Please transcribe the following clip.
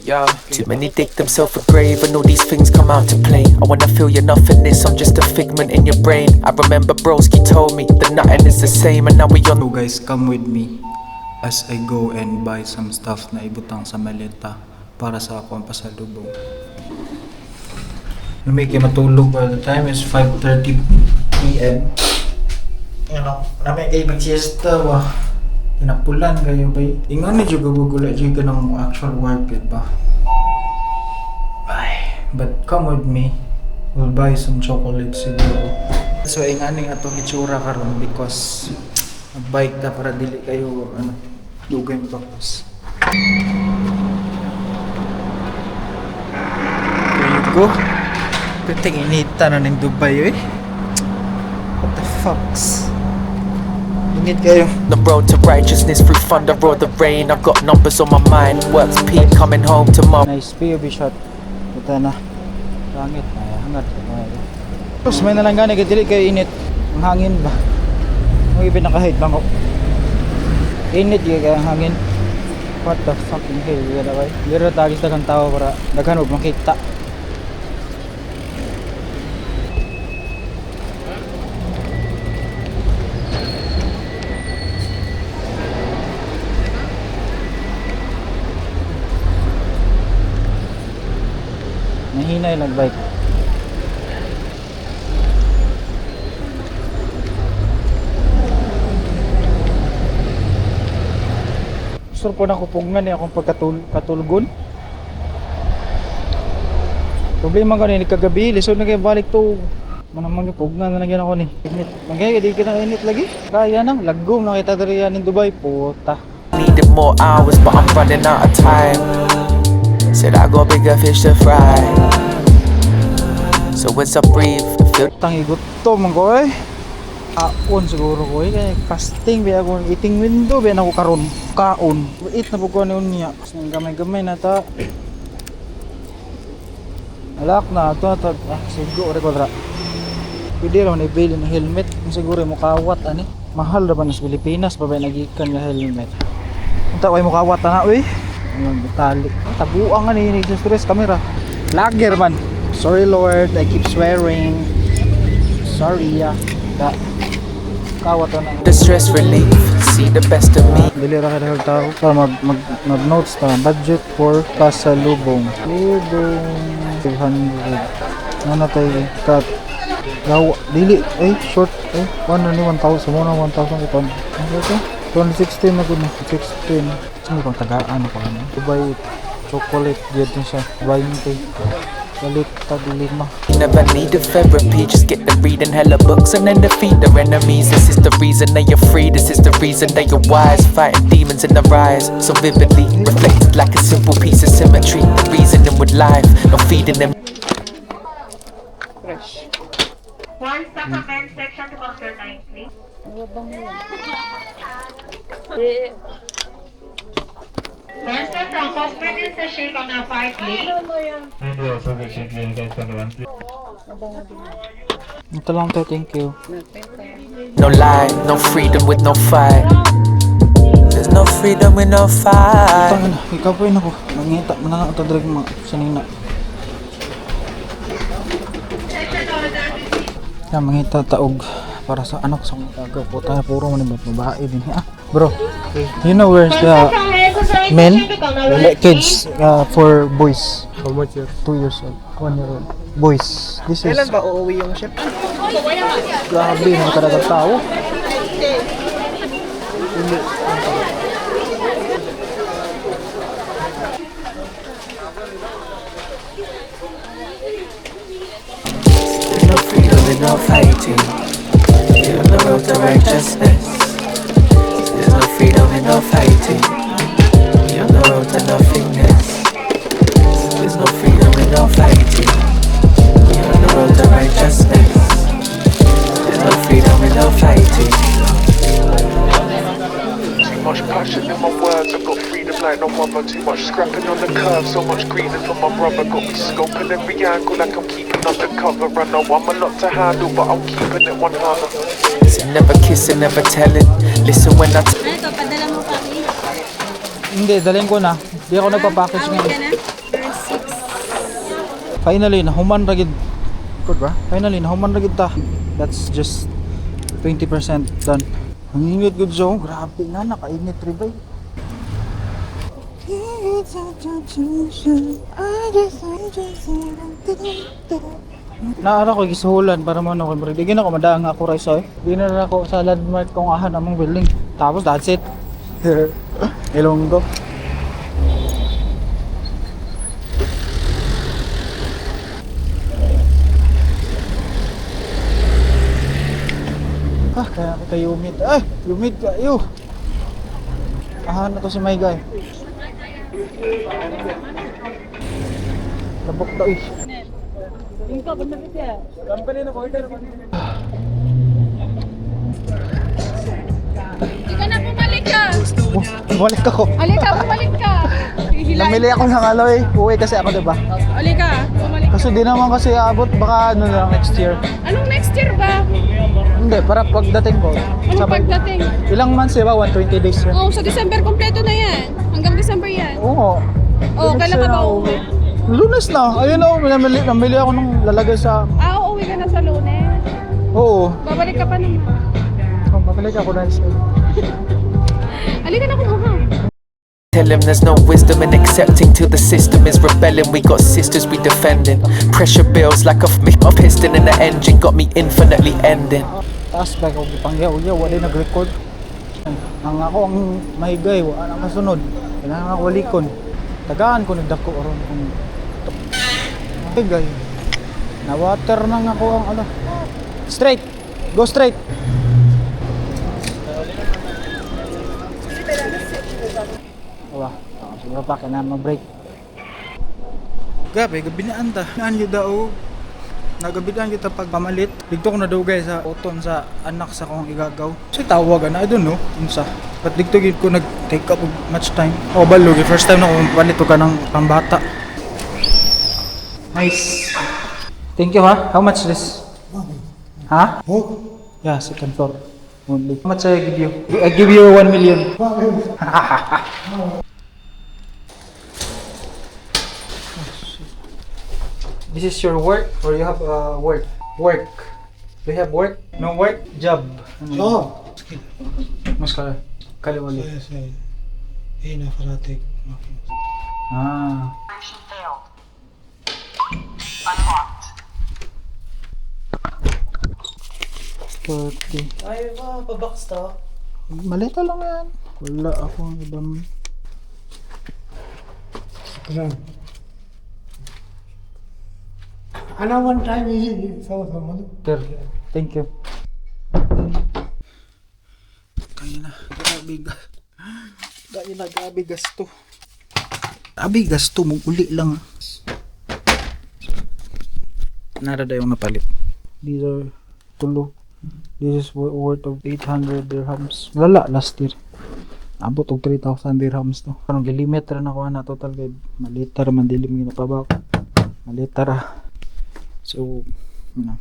Yeah. Too many dig themselves a grave and all these things come out to play. I wanna feel you're nothingness, I'm just a figment in your brain. I remember broski told me that nothing is the same, and now we on. So guys, come with me as I go and buy some stuff na ibutang sa maleta para sa akong pasalubong. Lumiki matulog pa. The time is 5:30 PM. Namin kayo mag-siesta ba? Tinapulan kayo ba? Ingan na dyan gagugula dyan ka ng actual work it ba? Ay, but come with me. We'll buy some chocolates siguro. So ingan nga itong itsura karon because bike na para dili kayo dugay mo bakos. There you go. Piting inita na ng Dubai eh. What the fucks? Init kayo. The road to righteousness through thunder or the rain. I've got numbers on my mind. Work's peak coming home tomorrow. Nice POV shot. Ito na. Langit. Ay, hangat. Tapos may nalang gani. Dili kayo init. Ang hangin ba? Ang ipinakahit lang ako. Init kayo ang hangin. What the fucking hell? Lira tagis na kang tao para naghanog makita. Nahinay lang bike. Gusto po na kupungan eh akong pagkatulgon. Problema ko ni kagabi, lisod na kayo balik to. Manamang pugnan na nagyan ako ni. Init. Magaya di kita init lagi. Kaya nang lagom na kita diri yan in Dubai puta. Needed more hours, but I'm running out of time. Said I got bigger fish to fry. So once I breathe, feel. Tangi gutom man ko eh. Kaon siguro ko eh. Kaya fasting biya ako eating window biya na ko karon. Kaon. Eat na po ko niya. Gamay-gamay na ta. Alak na ito. Siguro ko dra. Pwede raman i-bail ng helmet. Siguro mo kawat ani. Mahal na ba sa Pilipinas pa ba nagikan nga helmet. Unta way mo kawat na uy. Ang tali. Tabuang nga ni stress camera. Lager man. Sorry Lord, I keep swearing. Sorry ya. Kawat na. The stress relief, see the best of me. Dili ra kada tao para mag-notes ta budget for pasalubong. Libong 500. Ano tayo cut. Gaw dili short 1,000 mo na 1,000 ipon. Ano to? 2016 na gud na 16. Sino pang tagaan pa ano? Dubai chocolate dito siya 20. Galit tag 5. Never need a therapy, just get them reading hella books and then defeat their enemies. This is the reason they are free, this is the reason they are wise. Fighting demons in their eyes, so vividly reflected like a simple piece of symmetry. The reasoning with life, not feeding them. Fresh. One stock comment section to counter 9, please. Master from hospital sa shake on a part, please. Ito lang to, thank you. No lie, no freedom with no fight. There's no freedom with no fight. Tangina, ikaw po yun ako. Nangita, mananatadrag mga sanina. Kaya mangita taog para sa anak sa mga tagaw po tayo puro man ba babae din bro, you know where's the men kids for boys? How much years? 2 years old, 1 year old boys. This is Kailan ba uuwi yung chef? grabe ng kadagang tao. No freedom with no fighting. You're on the road to righteousness. There's no freedom with no fighting. You're on the road to nothingness. There's no freedom with no fighting. You're on the road to righteousness. There's no freedom with no fighting. Too much passion in my words, I've got freedom like no other. Too much scrapping on the curve, so much grieving for my brother. Got me scoping every angle like I'm keeping undercover. I know I'm a lot to handle, but I'm keeping it 100. So never kissing, never telling. Listen when I Hindi, dalhin ko na. Di ako nagpa-package Awit ngayon. ka na? Verse 6. Finally, nahuman ra gid. Good ba? Finally, nahuman ra gid ta. That's just 20% done. Ang init gud so. Grabe na, nakainit rin ba? Naara ko gisuhulan para mo na ko di gina ko madaang ako ray sa di na rin ako sa landmark kung ahan among building tapos that's it. Ilonggo. Kaya kayo humid. Ay, humid kayo. Ahan na to si my guy. Tabok daw eh. Ika na, bumalik ka! Bumalik ako. Alika, bumalik ka! Namili ako ng aloy. Uwi kasi ako, diba? Alika, bumalik ka. Kasi di naman kasi abot. Baka ano lang next year. Anong next year ba? Hindi, para pagdating ko. Anong pagdating? Ilang months diba? 120 days yun. Oh, sa December kompleto na yan. Hanggang December yan. Oo. Oh, kailan ka ba uuwi? Lunes na. Ayun o, namili ako ng lalagay sa... Ah, uuwi ka na sa Lunes. Oo. Babalik ka pa naman. Oh, babalik ako na sa... Alika na, kumuha. Tell him there's no wisdom in accepting till the system is rebelling. We got sisters we defending. Pressure builds like a piston in the engine. Got me infinitely ending. Taas ba ako ipangyaw-yaw, wala nag-record. Ang ako ang mahigay, wala na masunod. Kailangan ako walikon. Tagaan ko nagdako oron kung mahigay. Na-water nang ako ang ano. Straight! Go straight! Awa, siguro pa kailangan mag-break. Gabi, gabinaan ta. Naan yun daw. Nagabidaan kita pag pamalit. Dito ko nadugay sa uton sa anak sa kong igagaw. Kasi tawag na, I don't know, unsa. But dito gid ko nag-take up much time. Oh, balog, first time na ko palit ka ng pambata. Nice. Thank you ha. How much this? Ha? Yeah, second floor. Only. How much I give you? I give you 1 million. This is your work or you have work? Work. Do you have work? No work? Job. Oh, Mas kaliwali. yes, fanatic. Ah. Thirty. Ay, pa-box to. Malita lang yan. Wala akong ibang... Ano one time is so ano? Sir, thank you. Kaya na, grabe gasto. Grabe gasto, mong uli lang. Narada yung napalit. These are tulo. This is worth of 800 dirhams. Lala, last year. Abot og 3,000 dirhams to. Anong gilimit ra na ko na total guide. Malitar man dilim gina pa ba? Malitar ra. So, you know.